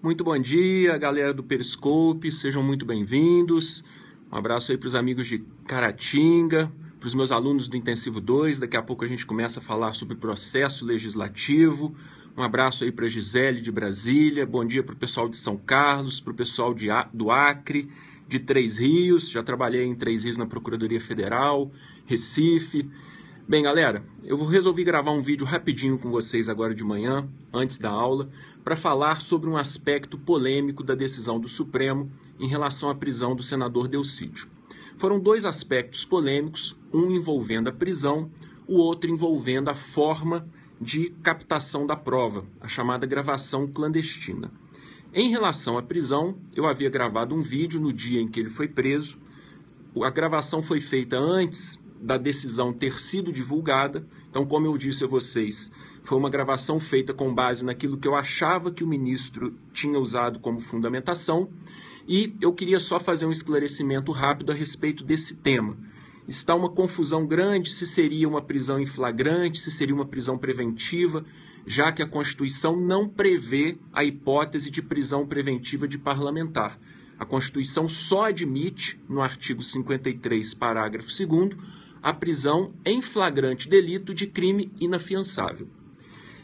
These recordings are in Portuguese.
Muito bom dia, galera do Periscope, sejam muito bem-vindos. Um abraço aí para os amigos de Caratinga, para os meus alunos do Intensivo 2. Daqui a pouco a gente começa a falar sobre processo legislativo. Um abraço aí para a Gisele de Brasília, bom dia para o pessoal de São Carlos, para o pessoal do Acre, de Três Rios. Já trabalhei em Três Rios na Procuradoria Federal, Recife. Bem, galera, eu resolvi gravar um vídeo rapidinho com vocês agora de manhã, antes da aula, para falar sobre um aspecto polêmico da decisão do Supremo em relação à prisão do senador Delcídio. Foram dois aspectos polêmicos, um envolvendo a prisão, o outro envolvendo a forma de captação da prova, a chamada gravação clandestina. Em relação à prisão, eu havia gravado um vídeo no dia em que ele foi preso. A gravação foi feita antes da decisão ter sido divulgada. Então, como eu disse a vocês, foi uma gravação feita com base naquilo que eu achava que o ministro tinha usado como fundamentação, e eu queria só fazer um esclarecimento rápido a respeito desse tema. Está uma confusão grande se seria uma prisão em flagrante, se seria uma prisão preventiva, já que a Constituição não prevê a hipótese de prisão preventiva de parlamentar. A Constituição só admite, no artigo 53, parágrafo 2º, a prisão em flagrante delito de crime inafiançável.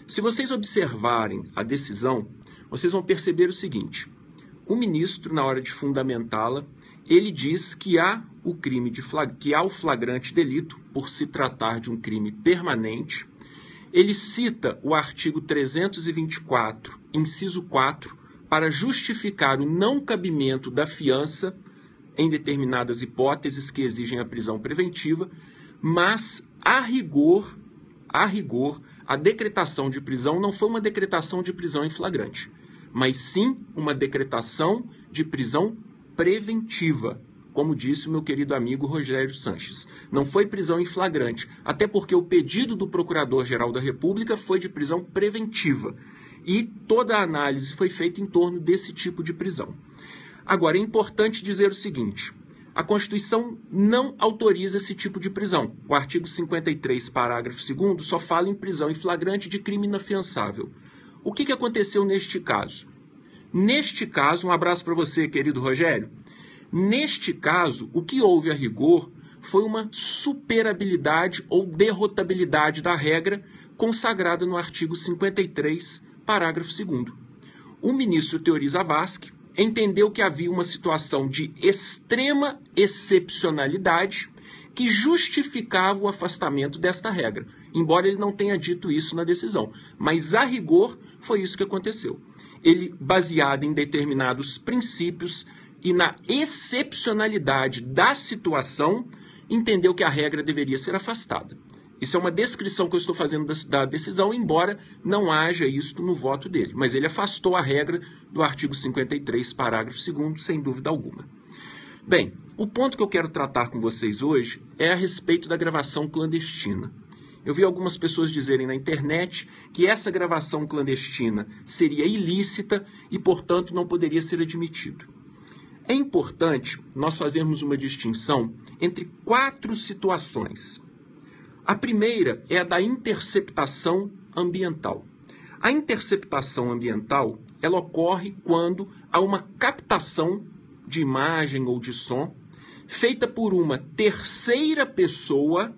Se vocês observarem a decisão, vocês vão perceber o seguinte: o ministro, na hora de fundamentá-la, ele diz que há o flagrante delito, por se tratar de um crime permanente. Ele cita o artigo 324, inciso 4, para justificar o não cabimento da fiança em determinadas hipóteses que exigem a prisão preventiva, mas, a rigor, a decretação de prisão não foi uma decretação de prisão em flagrante, mas sim uma decretação de prisão preventiva, como disse o meu querido amigo Rogério Sanches. Não foi prisão em flagrante, até porque o pedido do Procurador-Geral da República foi de prisão preventiva, e toda a análise foi feita em torno desse tipo de prisão. Agora, é importante dizer o seguinte: a Constituição não autoriza esse tipo de prisão. O artigo 53, parágrafo 2º, só fala em prisão em flagrante de crime inafiançável. O que aconteceu neste caso? Neste caso, um abraço para você, querido Rogério. Neste caso, o que houve a rigor foi uma superabilidade ou derrotabilidade da regra consagrada no artigo 53, parágrafo 2º. O ministro Teori Zavascki entendeu que havia uma situação de extrema excepcionalidade que justificava o afastamento desta regra, embora ele não tenha dito isso na decisão. Mas, a rigor, foi isso que aconteceu. Ele, baseado em determinados princípios e na excepcionalidade da situação, entendeu que a regra deveria ser afastada. Isso é uma descrição que eu estou fazendo da decisão, embora não haja isso no voto dele. Mas ele afastou a regra do artigo 53, parágrafo 2º, sem dúvida alguma. Bem, o ponto que eu quero tratar com vocês hoje é a respeito da gravação clandestina. Eu vi algumas pessoas dizerem na internet que essa gravação clandestina seria ilícita e, portanto, não poderia ser admitido. É importante nós fazermos uma distinção entre 4 situações. A primeira é a da interceptação ambiental. A interceptação ambiental, ela ocorre quando há uma captação de imagem ou de som feita por uma terceira pessoa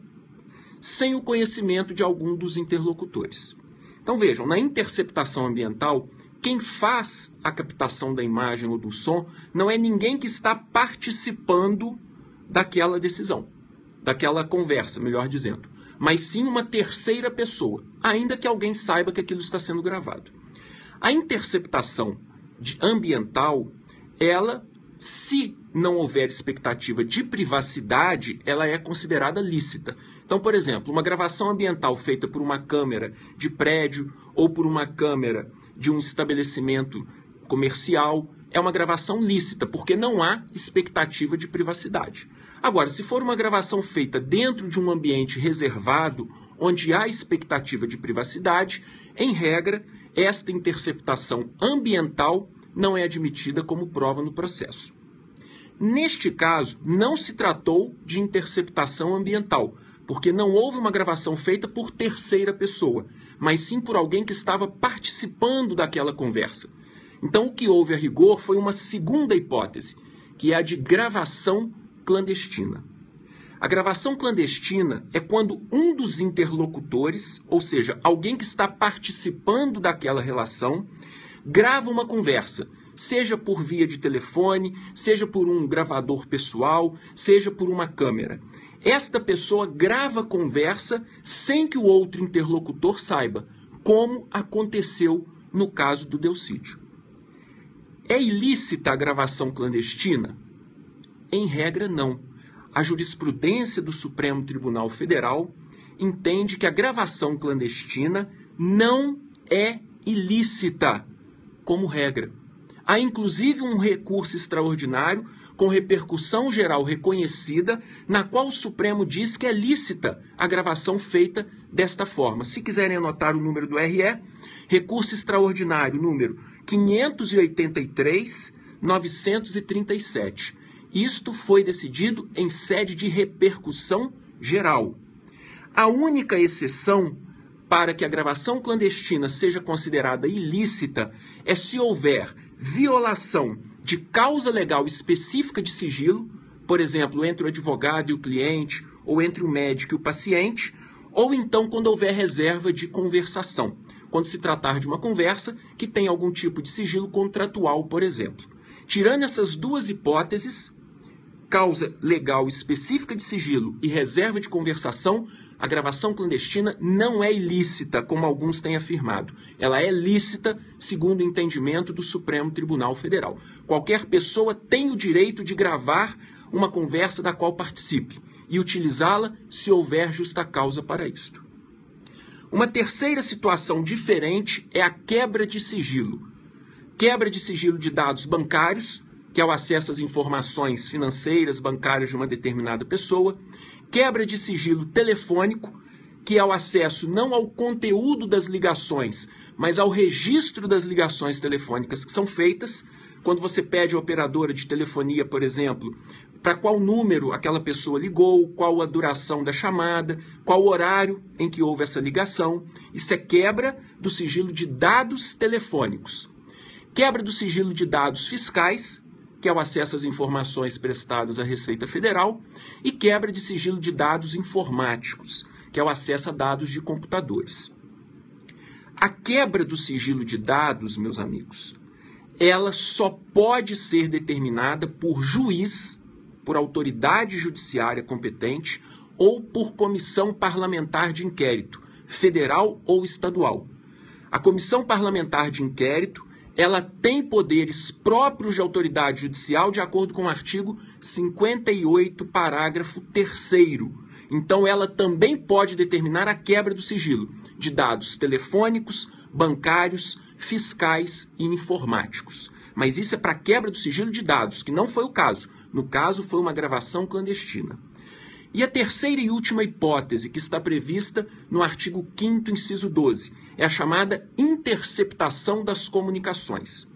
sem o conhecimento de algum dos interlocutores. Então vejam, na interceptação ambiental, quem faz a captação da imagem ou do som não é ninguém que está participando daquela decisão, daquela conversa, melhor dizendo, mas sim uma terceira pessoa, ainda que alguém saiba que aquilo está sendo gravado. A interceptação ambiental, ela, se não houver expectativa de privacidade, ela é considerada lícita. Então, por exemplo, uma gravação ambiental feita por uma câmera de prédio ou por uma câmera de um estabelecimento comercial é uma gravação lícita, porque não há expectativa de privacidade. Agora, se for uma gravação feita dentro de um ambiente reservado, onde há expectativa de privacidade, em regra, esta interceptação ambiental não é admitida como prova no processo. Neste caso, não se tratou de interceptação ambiental, porque não houve uma gravação feita por terceira pessoa, mas sim por alguém que estava participando daquela conversa. Então, o que houve a rigor foi uma segunda hipótese, que é a de gravação clandestina. A gravação clandestina é quando um dos interlocutores, ou seja, alguém que está participando daquela relação, grava uma conversa, seja por via de telefone, seja por um gravador pessoal, seja por uma câmera. Esta pessoa grava a conversa sem que o outro interlocutor saiba, como aconteceu no caso do Delcídio. É ilícita a gravação clandestina? Em regra, não. A jurisprudência do Supremo Tribunal Federal entende que a gravação clandestina não é ilícita, como regra. Há inclusive um recurso extraordinário com repercussão geral reconhecida, na qual o Supremo diz que é lícita a gravação feita desta forma. Se quiserem anotar o número do RE, recurso extraordinário número 583.937. Isto foi decidido em sede de repercussão geral. A única exceção para que a gravação clandestina seja considerada ilícita é se houver violação de causa legal específica de sigilo, por exemplo, entre o advogado e o cliente, ou entre o médico e o paciente, ou então quando houver reserva de conversação, quando se tratar de uma conversa que tem algum tipo de sigilo contratual, por exemplo. Tirando essas duas hipóteses, causa legal específica de sigilo e reserva de conversação, a gravação clandestina não é ilícita, como alguns têm afirmado. Ela é lícita, segundo o entendimento do Supremo Tribunal Federal. Qualquer pessoa tem o direito de gravar uma conversa da qual participe e utilizá-la se houver justa causa para isto. Uma terceira situação diferente é a quebra de sigilo. Quebra de sigilo de dados bancários, que é o acesso às informações financeiras, bancárias de uma determinada pessoa. Quebra de sigilo telefônico, que é o acesso não ao conteúdo das ligações, mas ao registro das ligações telefônicas que são feitas. Quando você pede à operadora de telefonia, por exemplo, para qual número aquela pessoa ligou, qual a duração da chamada, qual o horário em que houve essa ligação. Isso é quebra do sigilo de dados telefônicos. Quebra do sigilo de dados fiscais, que é o acesso às informações prestadas à Receita Federal, e quebra de sigilo de dados informáticos, que é o acesso a dados de computadores. A quebra do sigilo de dados, meus amigos, ela só pode ser determinada por juiz, por autoridade judiciária competente ou por comissão parlamentar de inquérito, federal ou estadual. A comissão parlamentar de inquérito ela tem poderes próprios de autoridade judicial de acordo com o artigo 58, parágrafo 3º. Então, ela também pode determinar a quebra do sigilo de dados telefônicos, bancários, fiscais e informáticos. Mas isso é para quebra do sigilo de dados, que não foi o caso. No caso, foi uma gravação clandestina. E a terceira e última hipótese que está prevista no artigo 5º, inciso 12, é a chamada interceptação das comunicações.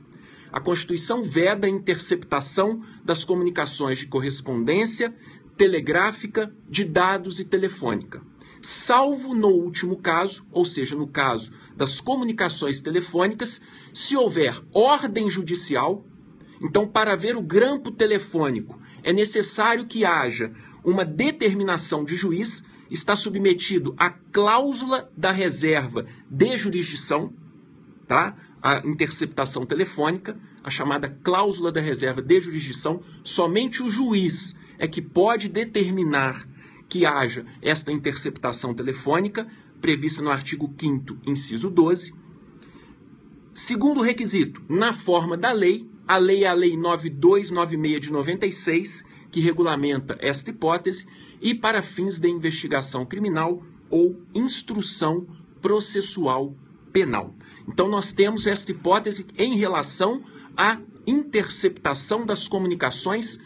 A Constituição veda a interceptação das comunicações de correspondência, telegráfica, de dados e telefônica, salvo no último caso, ou seja, no caso das comunicações telefônicas, se houver ordem judicial. Então, para ver o grampo telefônico, é necessário que haja uma determinação de juiz, está submetido à cláusula da reserva de jurisdição, tá? A interceptação telefônica, a chamada cláusula da reserva de jurisdição, somente o juiz é que pode determinar que haja esta interceptação telefônica, prevista no artigo 5º, inciso 12. Segundo requisito, na forma da lei, a lei é a Lei 9296 de 96, que regulamenta esta hipótese, e para fins de investigação criminal ou instrução processual penal. Então, nós temos esta hipótese em relação à interceptação das comunicações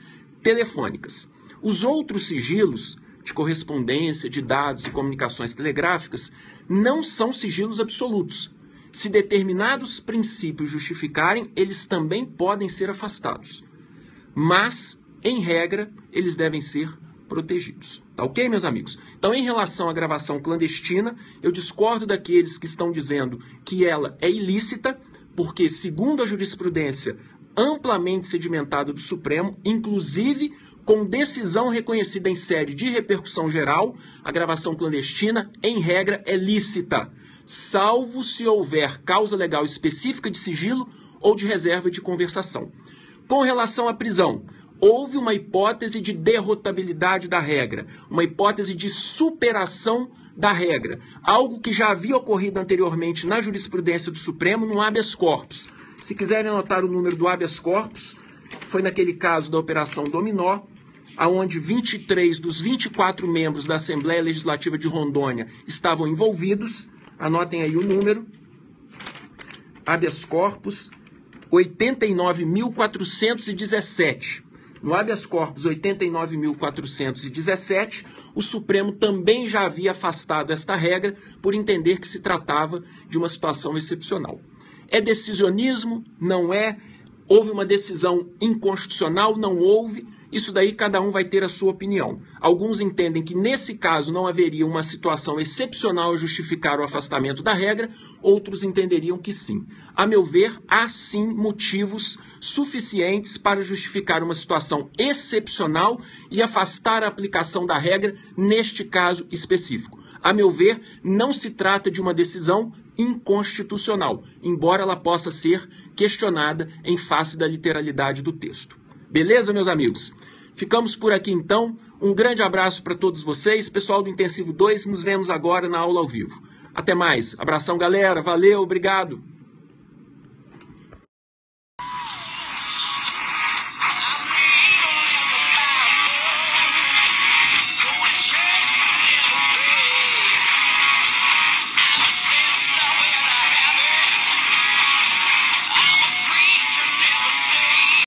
telefônicas. Os outros sigilos de correspondência, de dados e comunicações telegráficas não são sigilos absolutos. Se determinados princípios justificarem, eles também podem ser afastados. Mas, em regra, eles devem ser protegidos. Tá ok, meus amigos? Então, em relação à gravação clandestina, eu discordo daqueles que estão dizendo que ela é ilícita, porque, segundo a jurisprudência amplamente sedimentada do Supremo, inclusive com decisão reconhecida em sede de repercussão geral, a gravação clandestina, em regra, é lícita, salvo se houver causa legal específica de sigilo ou de reserva de conversação. Com relação à prisão, houve uma hipótese de derrotabilidade da regra, uma hipótese de superação da regra, algo que já havia ocorrido anteriormente na jurisprudência do Supremo no habeas corpus. Se quiserem anotar o número do habeas corpus, foi naquele caso da Operação Dominó, onde 23 dos 24 membros da Assembleia Legislativa de Rondônia estavam envolvidos. Anotem aí o número. Habeas corpus 89.417. No habeas corpus 89.417, o Supremo também já havia afastado esta regra por entender que se tratava de uma situação excepcional. É decisionismo? Não é. Houve uma decisão inconstitucional? Não houve. Isso daí cada um vai ter a sua opinião. Alguns entendem que nesse caso não haveria uma situação excepcional a justificar o afastamento da regra, outros entenderiam que sim. A meu ver, há sim motivos suficientes para justificar uma situação excepcional e afastar a aplicação da regra neste caso específico. A meu ver, não se trata de uma decisão inconstitucional, embora ela possa ser questionada em face da literalidade do texto. Beleza, meus amigos? Ficamos por aqui então. Um grande abraço para todos vocês. Pessoal do Intensivo 2, nos vemos agora na aula ao vivo. Até mais. Abração, galera. Valeu, obrigado.